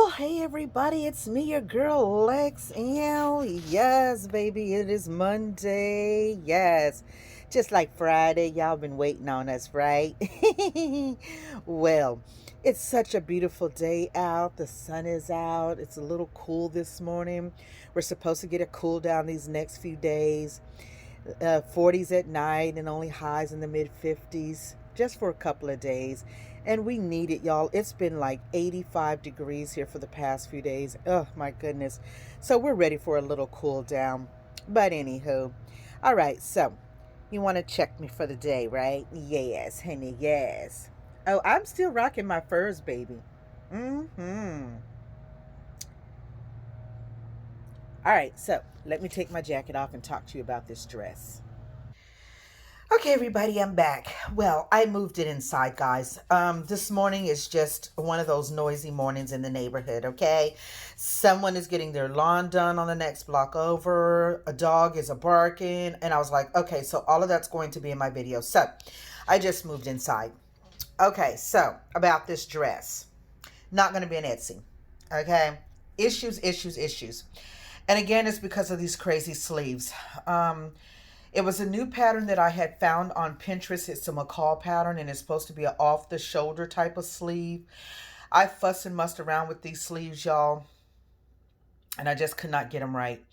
Well, hey everybody, it's me, your girl Lex, and yes, baby, it is Monday. Yes, just like Friday, y'all been waiting on us, right? Well, it's such a beautiful day out. The sun is out. It's a little cool this morning. We're supposed to get a cool down these next few days. 40s at night and only highs in the mid 50s just for a couple of days. And we need it, y'all. It's been like 85 degrees here for the past few days. Oh, my goodness. So we're ready for a little cool down. But anywho, all right. So you want to check me for the day, right? Yes, honey, yes. Oh, I'm still rocking my furs, baby. Mm-hmm. All right. So let me take my jacket off and talk to you about this dress. Okay, everybody, I'm back. Well, I moved it inside, guys. This morning is just one of those noisy mornings in the neighborhood, okay? Someone is getting their lawn done on the next block over. A dog is a barking. And I was like, okay, so all of that's going to be in my video. So I just moved inside. Okay, so about this dress. Not going to be an Etsy, okay? Issues. And again, it's because of these crazy sleeves. It was a new pattern that I had found on Pinterest. It's a McCall pattern, and it's supposed to be an off-the-shoulder type of sleeve. I fussed and mussed around with these sleeves, y'all, and I just could not get them right.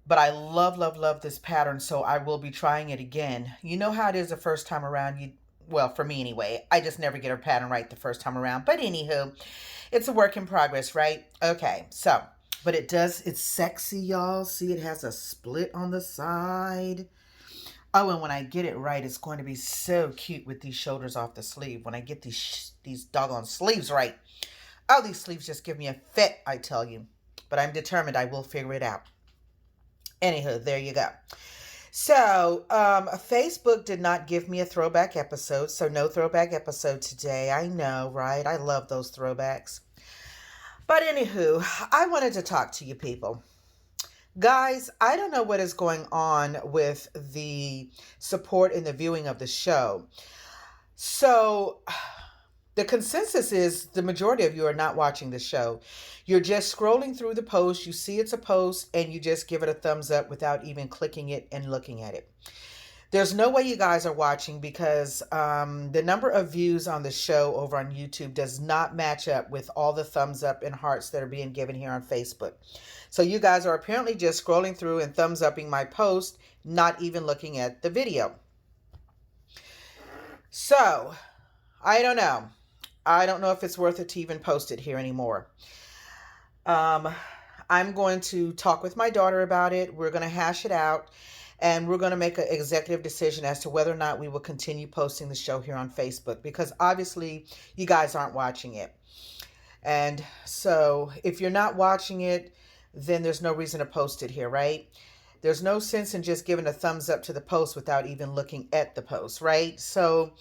But I love this pattern, so I will be trying it again. You know how it is the first time around. Well, for me anyway, I just never get a pattern right the first time around. But anywho, it's a work in progress, right? Okay, so, but it's sexy, y'all. See, it has a split on the side. Oh, and when I get it right, it's going to be so cute with these shoulders off the sleeve. When I get these doggone sleeves right. Oh, these sleeves just give me a fit, I tell you. But I'm determined I will figure it out. Anywho, there you go. So, Facebook did not give me a throwback episode, so no throwback episode today. I know, right? I love those throwbacks. But anywho, I wanted to talk to you people. Guys, I don't know what is going on with the support and the viewing of the show. So, the consensus is the majority of you are not watching the show. You're just scrolling through the post, you see it's a post, and you just give it a thumbs up without even clicking it and looking at it. There's no way you guys are watching because the number of views on the show over on YouTube does not match up with all the thumbs up and hearts that are being given here on Facebook. So you guys are apparently just scrolling through and thumbs upping my post, not even looking at the video. So, I don't know. I don't know if it's worth it to even post it here anymore. I'm going to talk with my daughter about it. We're going to hash it out. And we're going to make an executive decision as to whether or not we will continue posting the show here on Facebook. Because obviously, you guys aren't watching it. And so, if you're not watching it, then there's no reason to post it here, right? There's no sense in just giving a thumbs up to the post without even looking at the post, right? So,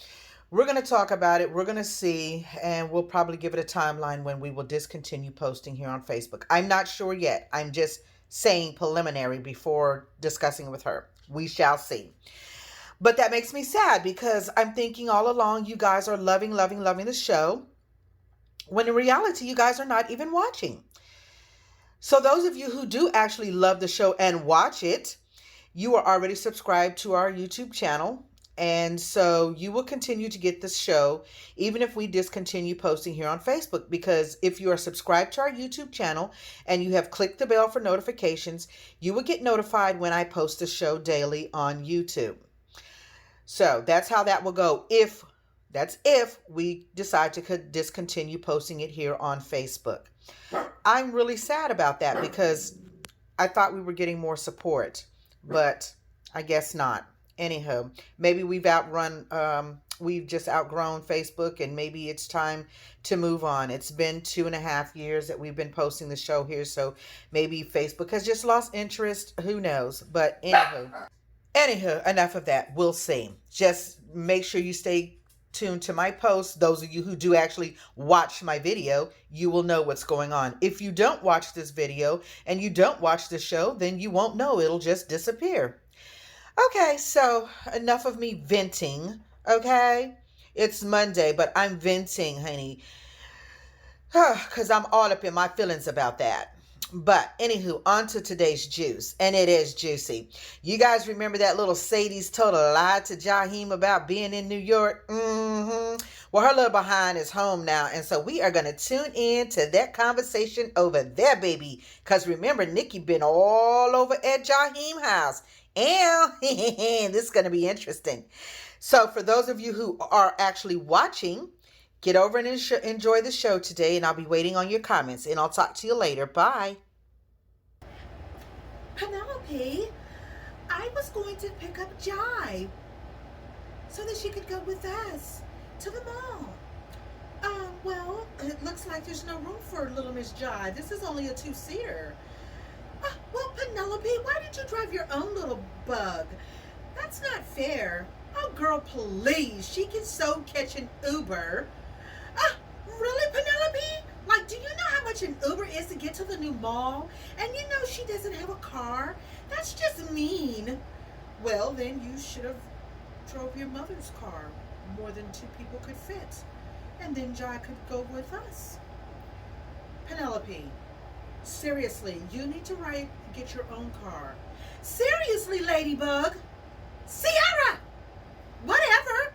we're going to talk about it. We're going to see, and we'll probably give it a timeline when we will discontinue posting here on Facebook. I'm not sure yet. I'm just saying preliminary before discussing with her. We shall see. But that makes me sad because I'm thinking all along you guys are loving the show, when in reality you guys are not even watching. So those of you who do actually love the show and watch it, you are already subscribed to our YouTube channel. And so you will continue to get the show even if we discontinue posting here on Facebook, because if you are subscribed to our YouTube channel and you have clicked the bell for notifications, you will get notified when I post the show daily on YouTube. So that's how that will go if we decide to discontinue posting it here on Facebook. I'm really sad about that because I thought we were getting more support, but I guess not. Anyhow, maybe we've just outgrown Facebook, and maybe it's time to move on. It's been 2.5 years that we've been posting the show here, so maybe Facebook has just lost interest. Who knows? But anywho, enough of that. We'll see. Just make sure you stay tuned to my posts. Those of you who do actually watch my video, you will know what's going on. If you don't watch this video and you don't watch the show, then you won't know. It'll just disappear. Okay, so enough of me venting, okay? It's Monday, but I'm venting, honey. Because I'm all up in my feelings about that. But anywho, on to today's juice, and it is juicy. You guys remember that little Sadie's told a lie to Jaheem about being in New York? Well, her little behind is home now, and so we are going to tune in to that conversation over there, baby. Because remember, Nikki been all over at Jaheem house, and this is going to be interesting. So for those of you who are actually watching, get over and enjoy the show today, and I'll be waiting on your comments, and I'll talk to you later. Bye. Penelope, I was going to pick up Jai so that she could go with us to the mall. Well, it looks like there's no room for little Miss Jai. This is only a two-seater. Well, Penelope, why did you drive your own little bug? That's not fair. Oh, girl, please. She can so catch an Uber. Really, Penelope? Like, do you know how much an Uber is to get to the new mall? And you know she doesn't have a car? That's just mean. Well, then you should have drove your mother's car. More than two people could fit. And then Jai could go with us. Penelope, seriously, you need to get your own car. Seriously, Ladybug? Sierra! Whatever.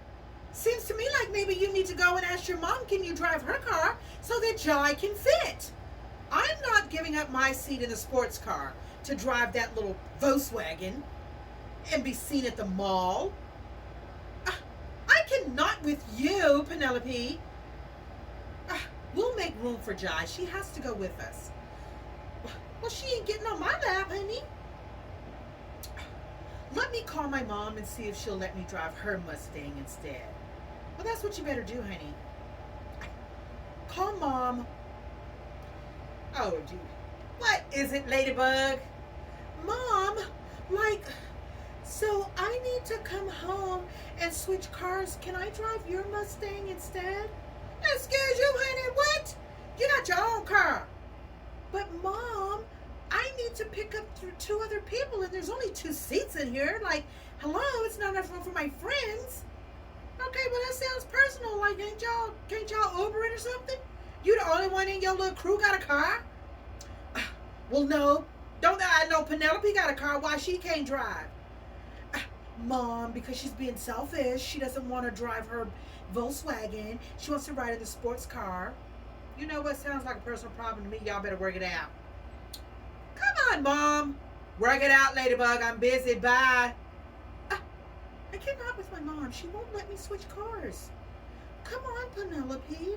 Seems to me like maybe you need to go and ask your mom, can you drive her car so that Jai can fit? I'm not giving up my seat in the sports car to drive that little Volkswagen and be seen at the mall. I cannot with you, Penelope. We'll make room for Jai. She has to go with us. Well, she ain't getting on my lap, honey. Let me call my mom and see if she'll let me drive her Mustang instead. Well, that's what you better do, honey. Call Mom. Oh, dude. What is it, Ladybug? Mom, so I need to come home and switch cars. Can I drive your Mustang instead? Excuse you, honey, what? You got your own car. But, Mom, I need to pick up two other people, and there's only 2 seats in here. Like, hello, it's not enough room for my friends. Okay, well, that sounds personal. Like, can't y'all Uber it or something? You the only one in your little crew got a car? Well, no. Don't I know Penelope got a car? Why she can't drive? Mom, because she's being selfish. She doesn't want to drive her Volkswagen. She wants to ride in the sports car. You know what? Sounds like a personal problem to me. Y'all better work it out. Come on, Mom. Work it out, Ladybug. I'm busy. Bye. I cannot with my mom. She won't let me switch cars. Come on, Penelope.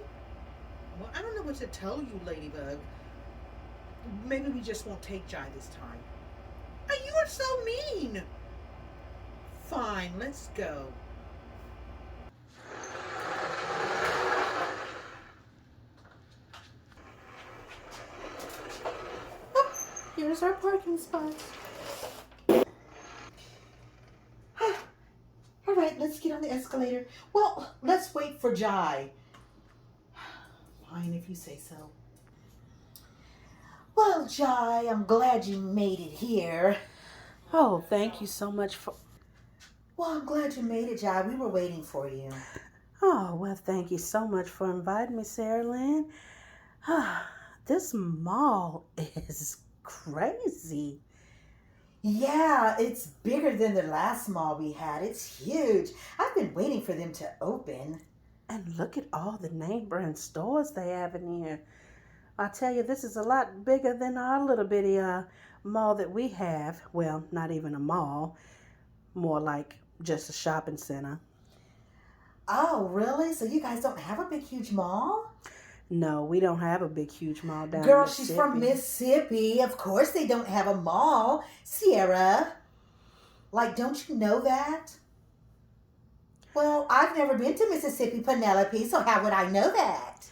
Well, I don't know what to tell you, Ladybug. Maybe we just won't take Jai this time. You are so mean. Fine, let's go. Oh, here's our parking spot. All right, let's get on the escalator. Well, let's wait for Jai. Fine, if you say so. Well, Jai, I'm glad you made it here. Oh, thank you so much for... Well, I'm glad you made it, Jai. We were waiting for you. Oh, well, thank you so much for inviting me, Sarah Lynn. This mall is crazy. Yeah, it's bigger than the last mall we had. It's huge. I've been waiting for them to open. And look at all the name brand stores they have in here. I tell you, this is a lot bigger than our little bitty mall that we have. Well, not even a mall. More like just a shopping center. Oh, really? So you guys don't have a big, huge mall? No, we don't have a big, huge mall down Girl, in Mississippi. she's from Mississippi. Of course they don't have a mall. Sierra. Like, don't you know that? Well, I've never been to Mississippi, Penelope, so how would I know that?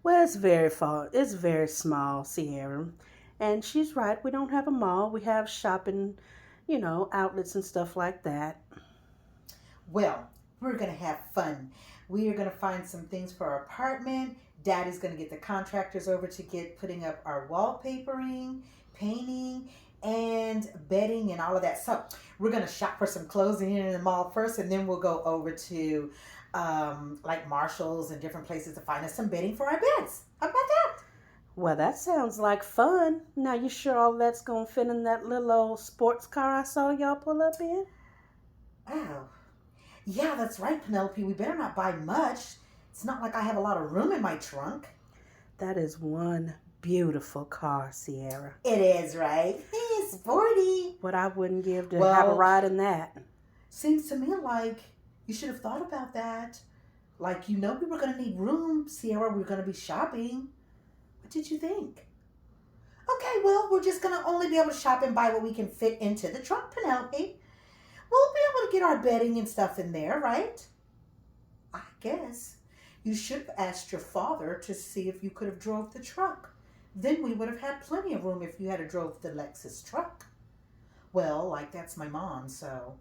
Well, it's very far. It's very small, Sierra. And she's right. We don't have a mall. We have shopping, outlets and stuff like that. Well, we're going to have fun. We are going to find some things for our apartment. Daddy's going to get the contractors over to get putting up our wallpapering, painting, and bedding and all of that. So we're going to shop for some clothes in here in the mall first, and then we'll go over to like Marshall's and different places to find us some bedding for our beds. How about that? Well, that sounds like fun. Now, you sure all that's gonna fit in that little old sports car I saw y'all pull up in? Oh, yeah, that's right, Penelope. We better not buy much. It's not like I have a lot of room in my trunk. That is one beautiful car, Sierra. It is, right? Hey, sporty. What I wouldn't give to have a Well, ride in that. seems to me like you should have thought about that. Like, we were going to need room, Sierra. We were going to be shopping. What did you think? Okay, well, we're just going to only be able to shop and buy what we can fit into the trunk, Penelope. We'll be able to get our bedding and stuff in there, right? I guess. You should have asked your father to see if you could have drove the truck. Then we would have had plenty of room if you had drove the Lexus truck. Well, like, that's my mom, so...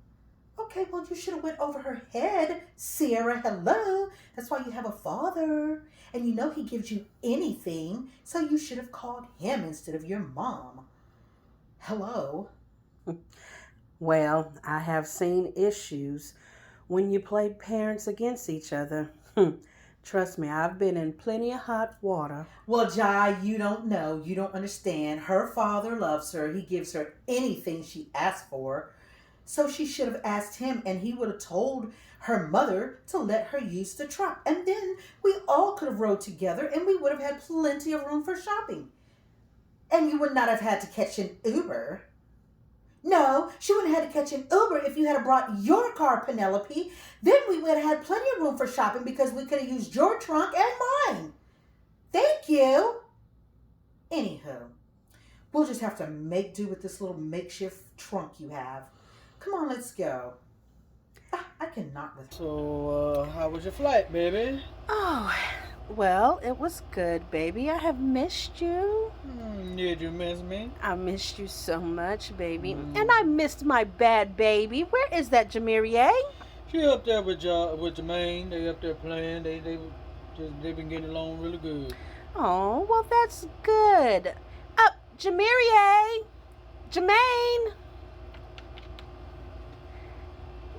Okay, well, you should have went over her head, Sierra. Hello. That's why you have a father. And he gives you anything, so you should have called him instead of your mom. Hello. Well, I have seen issues when you play parents against each other. Trust me, I've been in plenty of hot water. Well, Jai, you don't know. You don't understand. Her father loves her. He gives her anything she asks for. So she should have asked him, and he would have told her mother to let her use the truck. And then we all could have rode together, and we would have had plenty of room for shopping. And you would not have had to catch an Uber. No, she wouldn't have had to catch an Uber if you had brought your car, Penelope. Then we would have had plenty of room for shopping because we could have used your trunk and mine. Thank you. Anywho, we'll just have to make do with this little makeshift trunk you have. Come on, let's go. I cannot with her. So, how was your flight, baby? Oh, well, it was good, baby. I have missed you. Did you miss me? I missed you so much, baby. And I missed my bad baby. Where is that, Jamiria? She up there with Tremain. They up there playing. They've been getting along really good. Oh, well, that's good. Jamiria! Jermaine!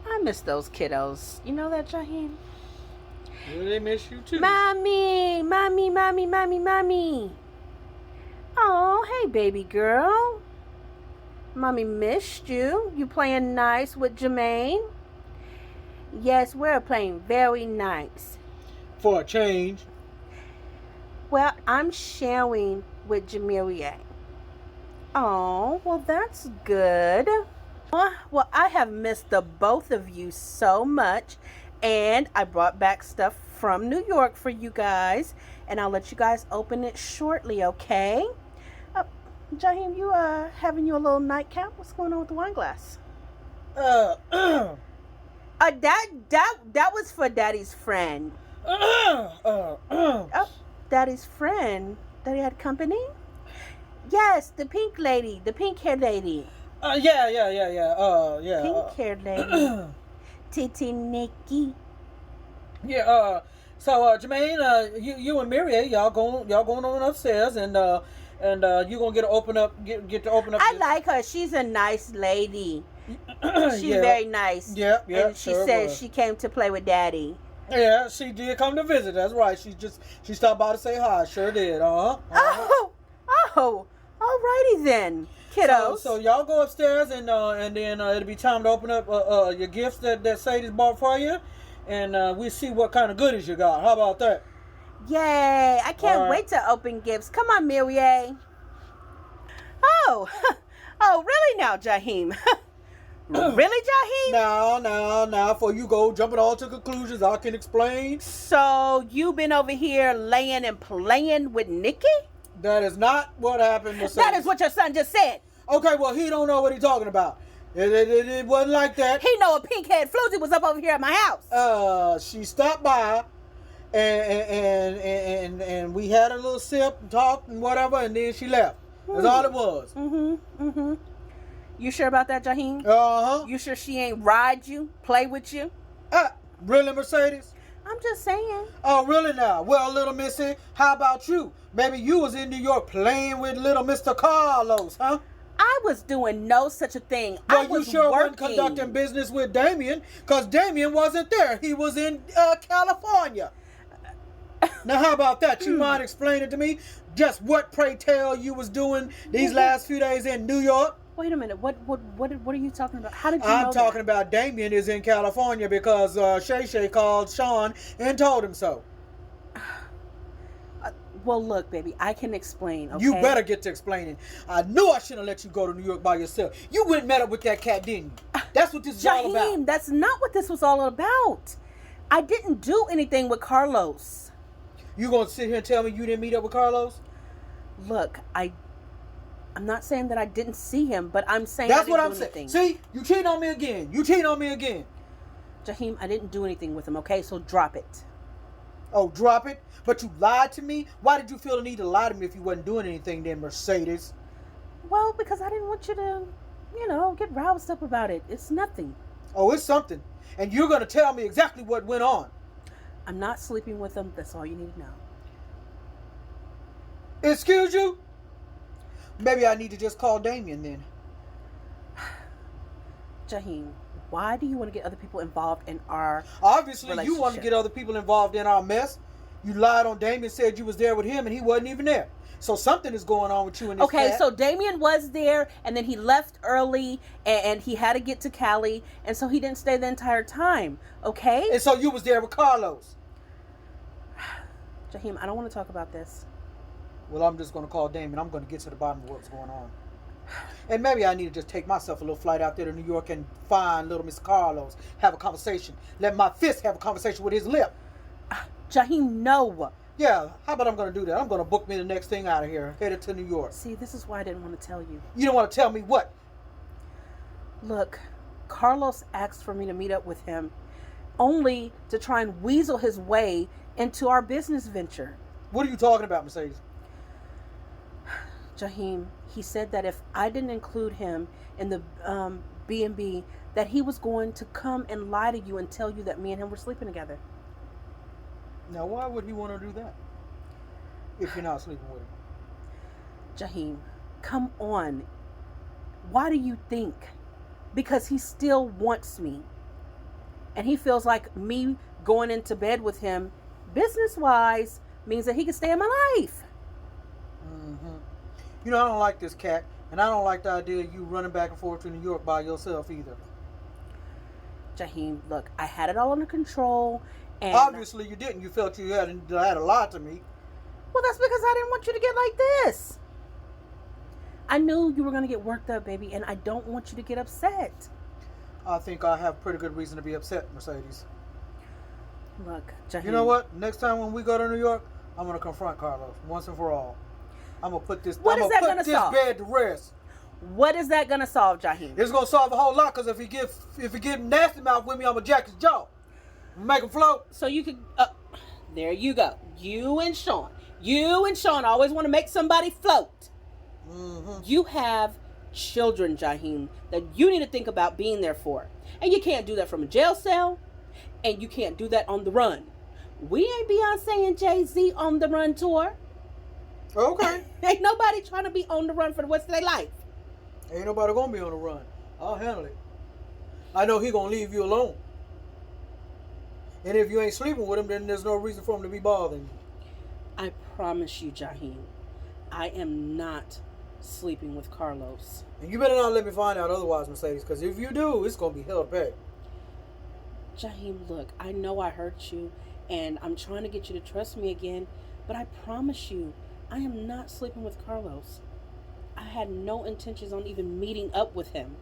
I miss those kiddos. You know that, Jaheem? Well, they miss you too. Mommy! Mommy, mommy, mommy, mommy. Oh, hey, baby girl. Mommy missed you. You playing nice with Jermaine? Yes, we're playing very nice. For a change. Well, I'm sharing with Jamiria. Oh, well, that's good. Well, I have missed the both of you so much. And I brought back stuff from New York for you guys. And I'll let you guys open it shortly, okay? Jaheem, you having you a little nightcap? What's going on with the wine glass? That was for Daddy's friend. Oh, Daddy's friend. Daddy had company? Yes, the pink lady, the pink-haired lady. Yeah. Pink-haired lady. Titi Nikki. Yeah. So, Jermaine, you and Mary, y'all going on upstairs, and you gonna get to open up. I like her. She's a nice lady. She's Yeah. very nice. Yeah. And she said she came to play with Daddy. Yeah, she did come to visit. That's right. She stopped by to say hi. Sure did. Oh, alrighty then, kiddos. So y'all go upstairs, and then it'll be time to open up your gifts that Sadie's bought for you, and we'll see what kind of goodies you got. How about that? Yay! I can't wait to open gifts. Come on, Mirie. Oh, really now, Jaheem? Really, Jaheem? Now, before you go jumping all to conclusions, I can explain. So you been over here laying and playing with Nikki? That is not what happened. That is what your son just said. Okay, well, he don't know what he's talking about. It wasn't like that. He know a pink-head floozy was up over here at my house. She stopped by, and we had a little sip and talked and whatever, and then she left. That's all it was. You sure about that, Jaheem? Uh-huh. You sure she ain't ride you, play with you? Really, Mercedes? I'm just saying. Oh, really now? Well, little missy, how about you? Maybe you was in New York playing with little Mr. Carlos, huh? I was doing no such a thing. Well, I was you sure working. wasn't conducting business with Damien, because Damien wasn't there. He was in California. Now, how about that? You mind explaining to me? just what, pray tell, you was doing these last few days in New York? Wait a minute. What are you talking about? How did you know I'm talking that? about Damien is in California because Shay Shay called Sean and told him so. Well, look, baby, I can explain, okay? You better get to explaining. I knew I shouldn't have let you go to New York by yourself. You went and met up with that cat, didn't you? That's what this is all about. Jaheem, that's not what this was all about. I didn't do anything with Carlos. You gonna sit here and tell me you didn't meet up with Carlos? Look, I'm not saying that I didn't see him, but I'm saying That's I what didn't I'm do saying. anything. See, you cheating on me again. You cheating on me again. Jaheem, I didn't do anything with him, okay? So drop it. Oh, drop it. But you lied to me? Why did you feel the need to lie to me if you wasn't doing anything then, Mercedes? Well, because I didn't want you to, get roused up about it. It's nothing. Oh, it's something. And you're going to tell me exactly what went on. I'm not sleeping with him. That's all you need to know. Excuse you? Maybe I need to just call Damien then. Jaheem, why do you want to get other people involved in our Obviously, you want to relationship? get other people involved in our mess. You lied on Damien, said you was there with him, and he wasn't even there. So something is going on with you and this Okay, cat. so Damien was there, and then he left early, and he had to get to Cali, and so he didn't stay the entire time, okay? And so you was there with Carlos. Jaheem, I don't want to talk about this. Well, I'm just going to call Damien. I'm going to get to the bottom of what's going on. And maybe I need to just take myself a little flight out there to New York and find little Miss Carlos, have a conversation. Let my fist have a conversation with his lip. Jaheem, no. Yeah, how about I'm going to do that? I'm going to book me the next thing out of here, headed to New York. See, this is why I didn't want to tell you. You don't want to tell me what? Look, Carlos asked for me to meet up with him only to try and weasel his way into our business venture. What are you talking about, Mercedes? Jaheem, he said that if I didn't include him in the B&B, that he was going to come and lie to you and tell you that me and him were sleeping together. Now, why would he want to do that if you're not sleeping with him? Jaheem, come on. Why do you think? Because he still wants me. And he feels like me going into bed with him, business-wise, means that he can stay in my life. Mm-hmm. You know, I don't like this cat, and I don't like the idea of you running back and forth to New York by yourself either. Jaheem, look, I had it all under control. And Obviously, you didn't. You felt you had a lie to me. Well, that's because I didn't want you to get like this. I knew you were going to get worked up, baby, and I don't want you to get upset. I think I have pretty good reason to be upset, Mercedes. Look, Jaheem. You know what? Next time when we go to New York, I'm going to confront Carlos once and for all. I'm going to put this, What is that gonna solve? bed to rest. What is that going to solve, Jaheem? It's going to solve a whole lot, because if he get nasty mouth with me, I'm going to jack his jaw. Make him float. So you could, there you go. You and Sean always want to make somebody float. Mm-hmm. You have children, Jaheem, that you need to think about being there for. And you can't do that from a jail cell, and you can't do that on the run. We ain't Beyonce and Jay-Z on the run tour. Okay. Ain't nobody trying to be on the run for the rest of their life. Ain't nobody going to be on the run. I'll handle it. I know he going to leave you alone. And if you ain't sleeping with him, then there's no reason for him to be bothering you. I promise you, Jaheem, I am not sleeping with Carlos. And you better not let me find out otherwise, Mercedes, because if you do, it's going to be hell to pay. Jaheem, look, I know I hurt you, and I'm trying to get you to trust me again, but I promise you, I am not sleeping with Carlos. I had no intentions on even meeting up with him.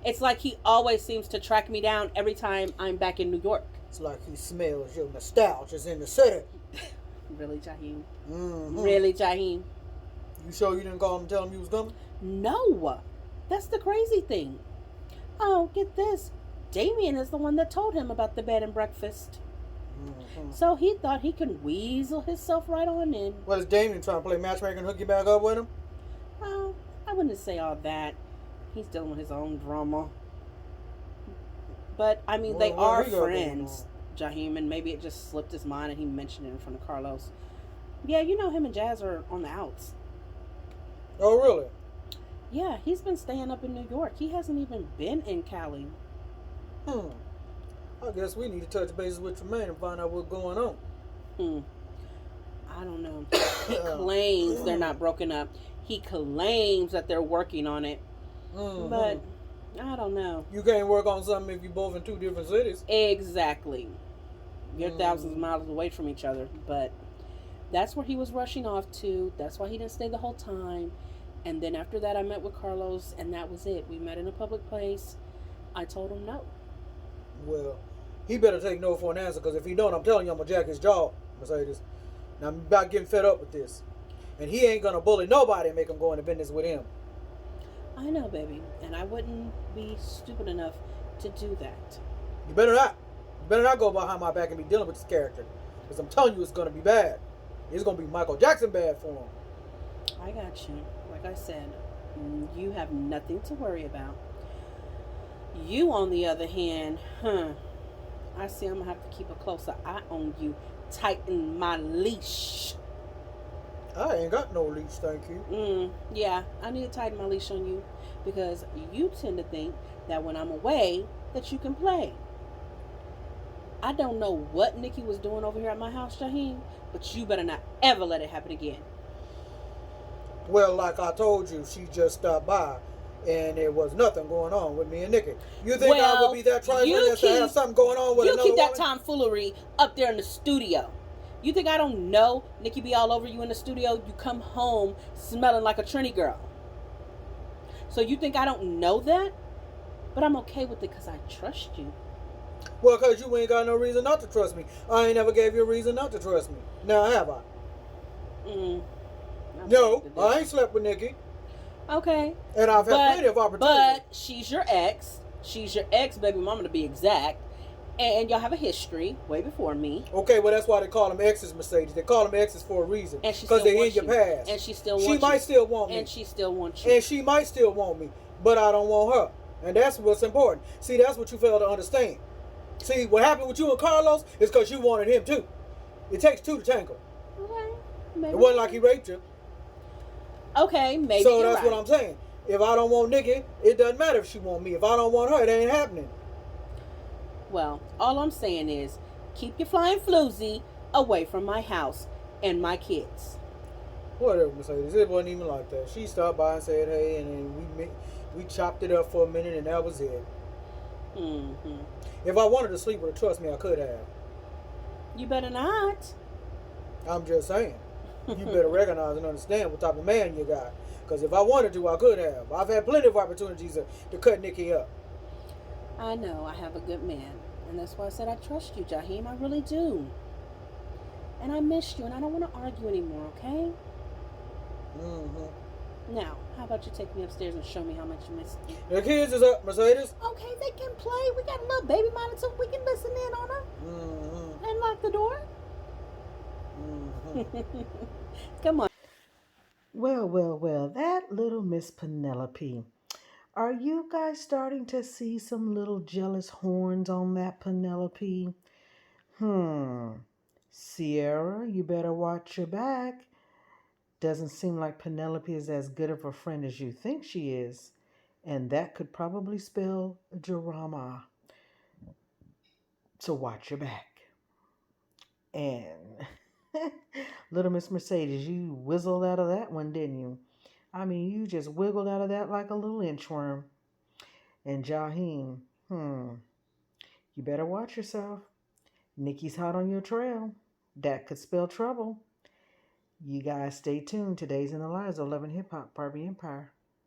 It's like he always seems to track me down every time I'm back in New York. It's like he smells your nostalgia's in the city. Really, Jaheem? Mm-hmm. Really, Jaheem? You sure you didn't call him and tell him you was coming? No. That's the crazy thing. Oh, get this. Damien is the one that told him about the bed and breakfast. Mm-hmm. So he thought he could weasel himself right on in. What is Damien trying to play matchmaker and hook you back up with him? Oh, I wouldn't say all that. He's dealing with his own drama. But, I mean, they are friends, Jaheem, and maybe it just slipped his mind and he mentioned it in front of Carlos. Yeah, you know him and Jazz are on the outs. Oh, really? Yeah, he's been staying up in New York. He hasn't even been in Cali. I guess we need to touch bases with Tremain and find out what's going on. I don't know. He claims they're not broken up. He claims that they're working on it. But I don't know. You can't work on something if you're both in two different cities. Exactly. You're thousands of miles away from each other. But that's where he was rushing off to. That's why he didn't stay the whole time. And then after that, I met with Carlos, and that was it. We met in a public place. I told him no. Well, he better take no for an answer, because if he don't, I'm telling you, I'm going to jack his jaw, Mercedes. Now, I'm about getting fed up with this. And he ain't going to bully nobody and make him go into business with him. I know, baby. And I wouldn't be stupid enough to do that. You better not. You better not go behind my back and be dealing with this character. Because I'm telling you, it's going to be bad. It's going to be Michael Jackson bad for him. I got you. Like I said, you have nothing to worry about. You, on the other hand, I see I'm going to have to keep a closer eye on you. Tighten my leash. I ain't got no leash, thank you. Yeah, I need to tighten my leash on you, because you tend to think that when I'm away, that you can play. I don't know what Nikki was doing over here at my house, Jaheem, but you better not ever let it happen again. Well, like I told you, she just stopped by, and there was nothing going on with me and Nikki. You think I would be that trifling as to have something going on with another woman? You keep that tomfoolery up there in the studio. You think I don't know Nikki be all over you in the studio? You come home smelling like a Trini girl. So you think I don't know that? But I'm okay with it because I trust you. Well, because you ain't got no reason not to trust me. I ain't never gave you a reason not to trust me. Now, have I? No, I ain't slept with Nikki. Okay. And I've had plenty of opportunities. But she's your ex. She's your ex baby mama, to be exact. And y'all have a history way before me. Okay, well, that's why they call them exes, Mercedes. They call them exes for a reason. Because they're in your past. And she still wants you. She might still want me. And she still wants you. And she might still want me. But I don't want her. And that's what's important. See, that's what you fail to understand. See, what happened with you and Carlos is because you wanted him too. It takes two to tango. Okay. Maybe. It wasn't like he raped you. Okay, maybe. So that's what I'm saying. If I don't want Nikki, it doesn't matter if she want me. If I don't want her, it ain't happening. Well, all I'm saying is, keep your flying floozy away from my house and my kids. Whatever, Mercedes. It wasn't even like that. She stopped by and said, hey, and then we chopped it up for a minute, and that was it. If I wanted to sleep with her, trust me, I could have. You better not. I'm just saying. You better recognize and understand what type of man you got. Because if I wanted to, I could have. I've had plenty of opportunities to cut Nikki up. I know I have a good man. And that's why I said I trust you, Jaheem. I really do. And I miss you, and I don't want to argue anymore, okay? Now, how about you take me upstairs and show me how much you miss me? The kids is up, Mercedes. Okay, they can play. We got a little baby monitor. We can listen in on her. And lock the door. Come on. Well, that little Miss Penelope. Are you guys starting to see some little jealous horns on that Penelope? Sierra, you better watch your back. Doesn't seem like Penelope is as good of a friend as you think she is. And that could probably spell drama. So watch your back. And little Miss Mercedes, you whizzled out of that one, didn't you? I mean, you just wiggled out of that like a little inchworm. And Jaheem, you better watch yourself. Nikki's hot on your trail. That could spell trouble. You guys stay tuned. Today's in the Lives of Love and Hip Hop, Barbie Empire.